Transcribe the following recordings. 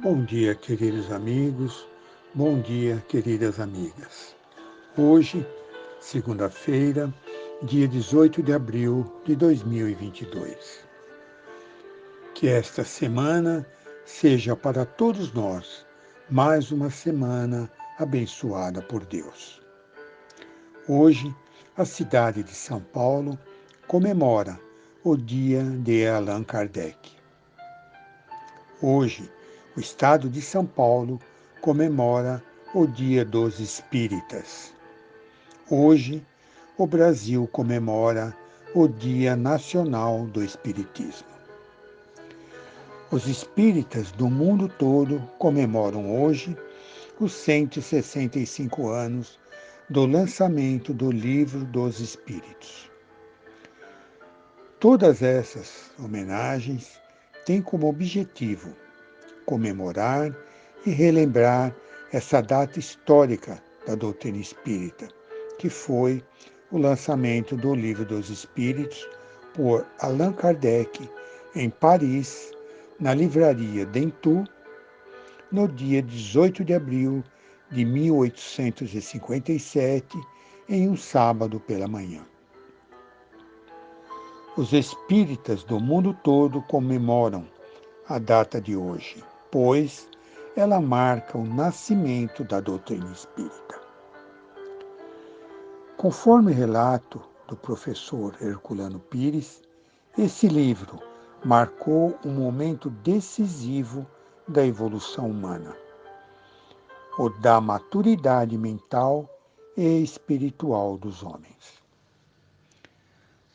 Bom dia, queridos amigos. Bom dia, queridas amigas. Hoje, segunda-feira, dia 18 de abril de 2022. Que esta semana seja para todos nós mais uma semana abençoada por Deus. Hoje, a cidade de São Paulo comemora o dia de Allan Kardec. Hoje, o estado de São Paulo comemora o Dia dos Espíritas. Hoje, o Brasil comemora o Dia Nacional do Espiritismo. Os espíritas do mundo todo comemoram hoje os 165 anos do lançamento do Livro dos Espíritos. Todas essas homenagens têm como objetivo comemorar e relembrar essa data histórica da doutrina espírita, que foi o lançamento do Livro dos Espíritos por Allan Kardec em Paris, na livraria Dentu, no dia 18 de abril de 1857, em um sábado pela manhã. Os espíritas do mundo todo comemoram a data de hoje, pois ela marca o nascimento da doutrina espírita. Conforme relato do professor Herculano Pires, esse livro marcou um momento decisivo da evolução humana, o da maturidade mental e espiritual dos homens.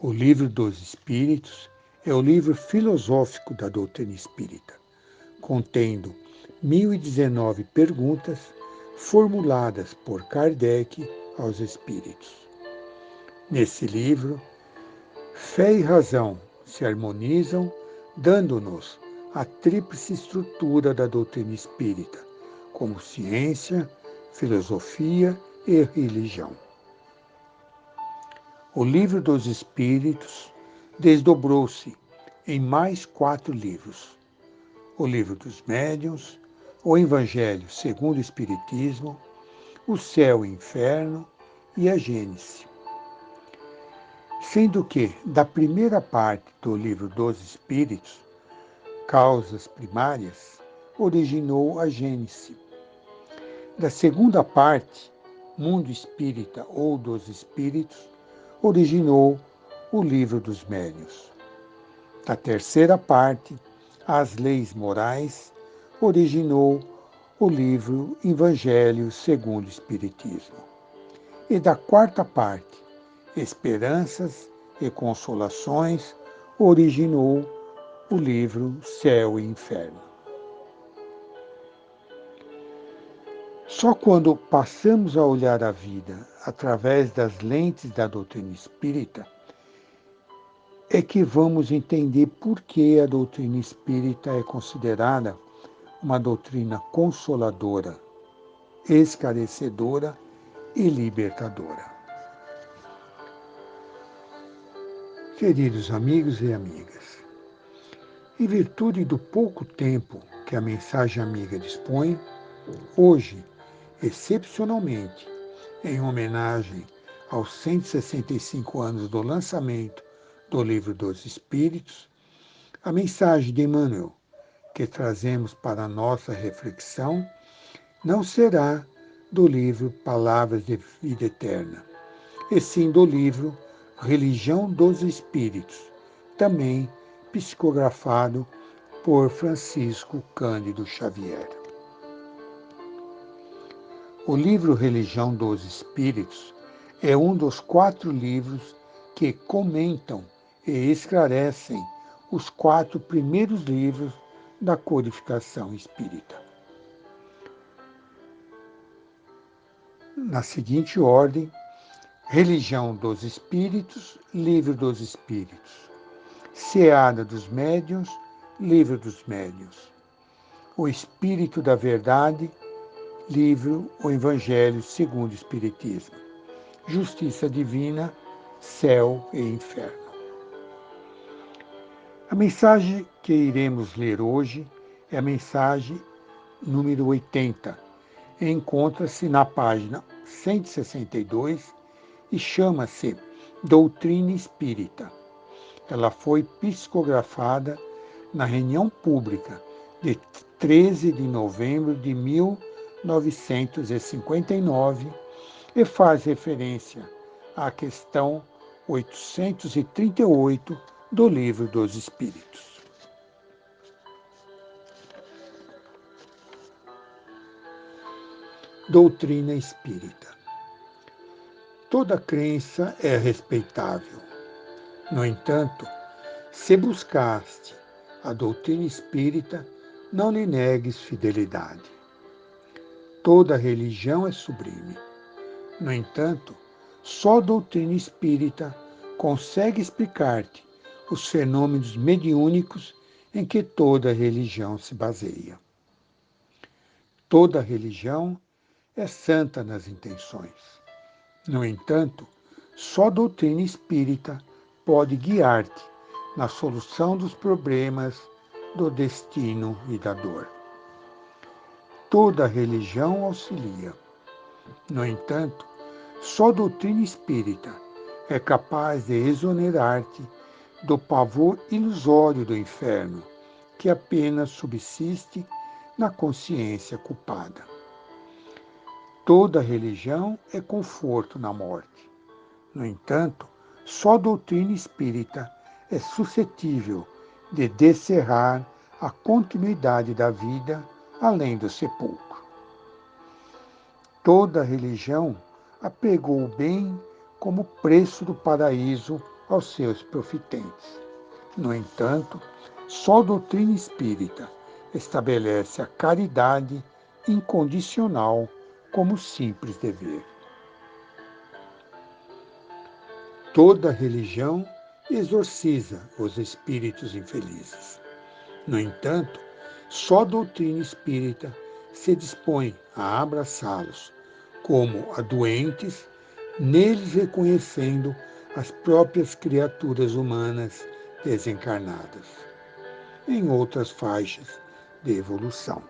O Livro dos Espíritos é o livro filosófico da doutrina espírita, contendo 1019 perguntas formuladas por Kardec aos espíritos. Nesse livro, fé e razão se harmonizam, dando-nos a tríplice estrutura da doutrina espírita, como ciência, filosofia e religião. O Livro dos Espíritos desdobrou-se em mais 4 livros: o Livro dos Médiuns, o Evangelho segundo o Espiritismo, o Céu e o Inferno e a Gênese. Sendo que, da primeira parte do Livro dos Espíritos, Causas Primárias, originou a Gênese. Da segunda parte, Mundo Espírita ou dos Espíritos, originou o Livro dos Médiuns. Da terceira parte, As Leis Morais, originou o livro Evangelho segundo o Espiritismo. E da quarta parte, Esperanças e Consolações, originou o livro Céu e Inferno. Só quando passamos a olhar a vida através das lentes da doutrina espírita é que vamos entender por que a doutrina espírita é considerada uma doutrina consoladora, esclarecedora e libertadora. Queridos amigos e amigas, em virtude do pouco tempo que a mensagem amiga dispõe, hoje, excepcionalmente, em homenagem aos 165 anos do lançamento do Livro dos Espíritos, a mensagem de Emmanuel, que trazemos para a nossa reflexão, não será do livro Palavras de Vida Eterna, e sim do livro Religião dos Espíritos, também psicografado por Francisco Cândido Xavier. O livro Religião dos Espíritos é um dos 4 livros que comentam e esclarecem os 4 primeiros livros da codificação espírita. Na seguinte ordem: Religião dos Espíritos, Livro dos Espíritos; Seara dos Médiuns, Livro dos Médiuns; O Espírito da Verdade, livro O Evangelho segundo o Espiritismo; Justiça Divina, Céu e Inferno. A mensagem que iremos ler hoje é a mensagem número 80. Encontra-se na página 162 e chama-se Doutrina Espírita. Ela foi psicografada na reunião pública de 13 de novembro de 1959 e faz referência à questão 838 do Livro dos Espíritos. Doutrina Espírita. Toda crença é respeitável. No entanto, se buscaste a doutrina espírita, não lhe negues fidelidade. Toda religião é sublime. No entanto, só a doutrina espírita consegue explicar-te os fenômenos mediúnicos em que toda religião se baseia. Toda religião é santa nas intenções. No entanto, só a doutrina espírita pode guiar-te na solução dos problemas do destino e da dor. Toda religião auxilia. No entanto, só a doutrina espírita é capaz de exonerar-te do pavor ilusório do inferno, que apenas subsiste na consciência culpada. Toda religião é conforto na morte. No entanto, só a doutrina espírita é suscetível de descerrar a continuidade da vida além do sepulcro. Toda religião apregou o bem como preço do paraíso aos seus profitentes. No entanto, só a doutrina espírita estabelece a caridade incondicional como simples dever. Toda religião exorciza os espíritos infelizes. No entanto, só a doutrina espírita se dispõe a abraçá-los como a doentes, neles reconhecendo as próprias criaturas humanas desencarnadas, em outras faixas de evolução.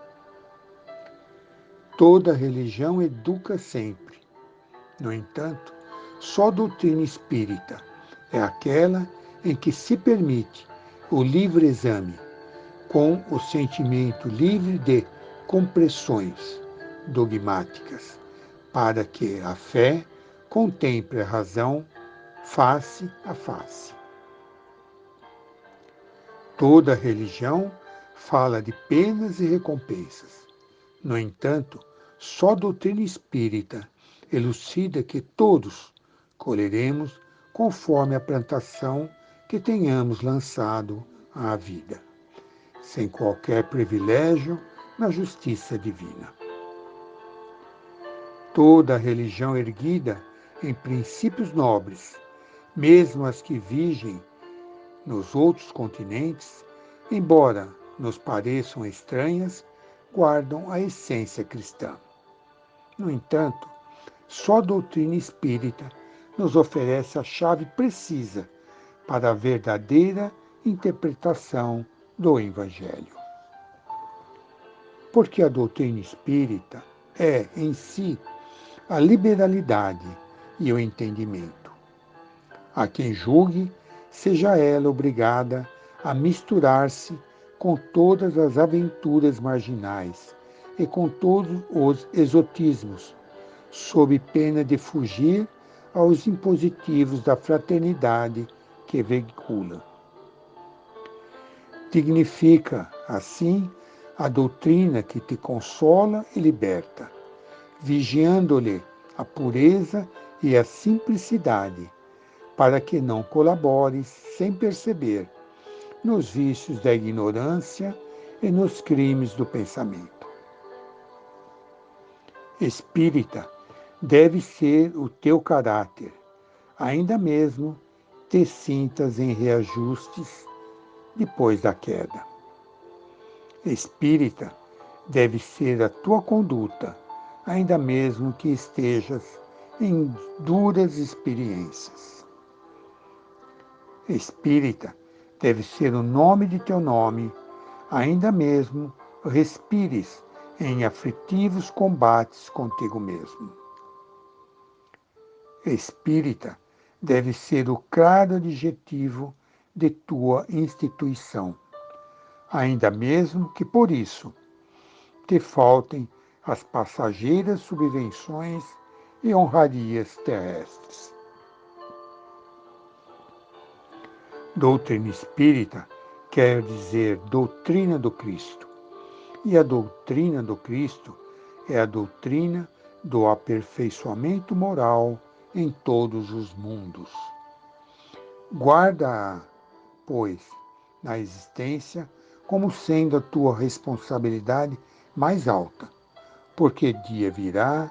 Toda religião educa sempre. No entanto, só a doutrina espírita é aquela em que se permite o livre exame, com o sentimento livre de compressões dogmáticas, para que a fé contemple a razão face a face. Toda religião fala de penas e recompensas. No entanto, só a doutrina espírita elucida que todos colheremos conforme a plantação que tenhamos lançado à vida, sem qualquer privilégio na justiça divina. Toda religião erguida em princípios nobres, mesmo as que vigem nos outros continentes, embora nos pareçam estranhas, guardam a essência cristã. No entanto, só a doutrina espírita nos oferece a chave precisa para a verdadeira interpretação do Evangelho. Porque a doutrina espírita é, em si, a liberalidade e o entendimento. A quem julgue, seja ela obrigada a misturar-se com todas as aventuras marginais e com todos os exotismos, sob pena de fugir aos impositivos da fraternidade que veicula. Dignifica, assim, a doutrina que te consola e liberta, vigiando-lhe a pureza e a simplicidade, para que não colabores, sem perceber, nos vícios da ignorância e nos crimes do pensamento. Espírita deve ser o teu caráter, ainda mesmo te sintas em reajustes depois da queda. Espírita deve ser a tua conduta, ainda mesmo que estejas em duras experiências. Espírita deve ser o nome de teu nome, ainda mesmo respires em aflitivos combates contigo mesmo. Espírita deve ser o claro adjetivo de tua instituição, ainda mesmo que por isso te faltem as passageiras subvenções e honrarias terrestres. Doutrina espírita quer dizer doutrina do Cristo, e a doutrina do Cristo é a doutrina do aperfeiçoamento moral em todos os mundos. Guarda-a, pois, na existência como sendo a tua responsabilidade mais alta, porque dia virá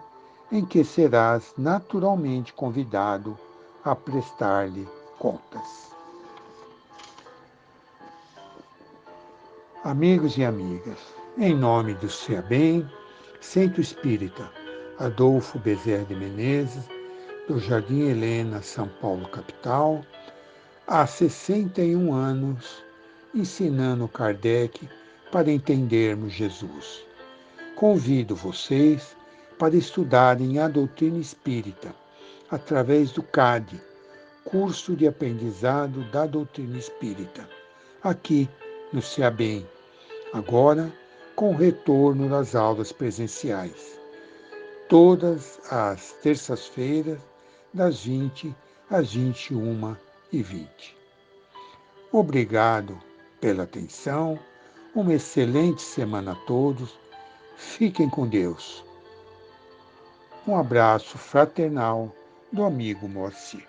em que serás naturalmente convidado a prestar-lhe contas. Amigos e amigas, em nome do Bem, Centro Espírita Adolfo Bezerra de Menezes, do Jardim Helena, São Paulo, capital, há 61 anos, ensinando Kardec para entendermos Jesus. Convido vocês para estudarem a doutrina espírita através do CAD, Curso de Aprendizado da Doutrina Espírita, aqui no Bem, agora com retorno das aulas presenciais, todas as terças-feiras, das 20 às 21h20. Obrigado pela atenção, uma excelente semana a todos, fiquem com Deus. Um abraço fraternal do amigo Moacir.